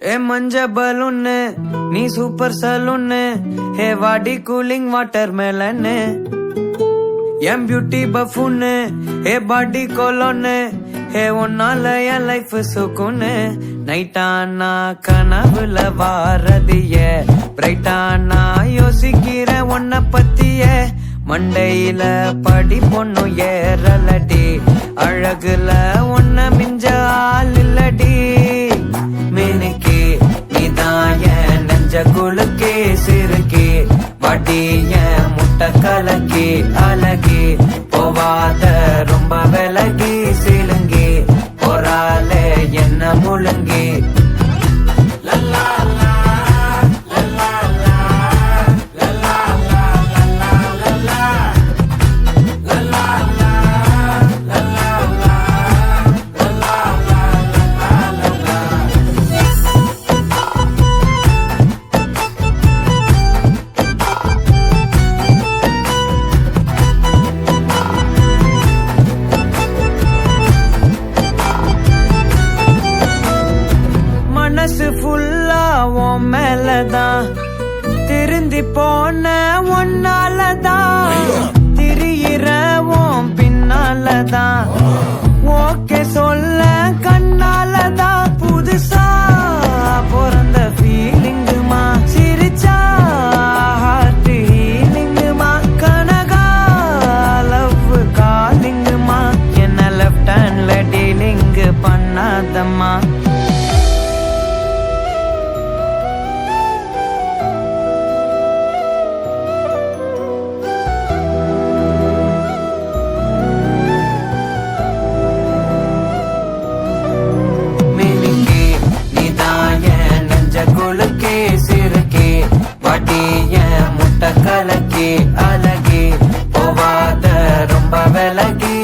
ए मंजा बलून नी super saloon hey वाडी कूलिंग वाटरमेलन एम beauty buffoon hey body cologne hey उन्नाल एन लाइफ सुकून நைட்டானா கனவுல வாரதிய பிரைட்டானா யோசிக்கிற உன்ன பத்திய மண்டையில படி பொண்ணு ஏறலடி அழகுல உன்ன மிஞ்ச ஆள் இல்லடி மேனுக்கு நீதான் என் நெஞ்ச குழுக்கே சிறுக்கே வடிய முட்டை கலக்கி அழகி போவாத ரொம்ப விலகி சிலுங்கி போராலே என்ன முழுங்கி மனசு ஃபுல்லா உன் மேலதான் திருந்தி போன ஒன்னாலதான் திரியிற உன் பின்னாலதான் ஓகே சொல்ல கண்ணாலதான் புதுசா பிறந்த ஃபீலிங்குமா சிரிச்சா ஹார்ட் ஹீலிங்குமா கனகா லவ் காலிங்குமா என்ன லெஃப்ட் ஹேண்ட்ல டீலிங் பண்ணாதம்மா குழுக்கே சிறுக்கே வடிய முட்டை கலக்கி அழகி போவாத ரொம்ப விலகி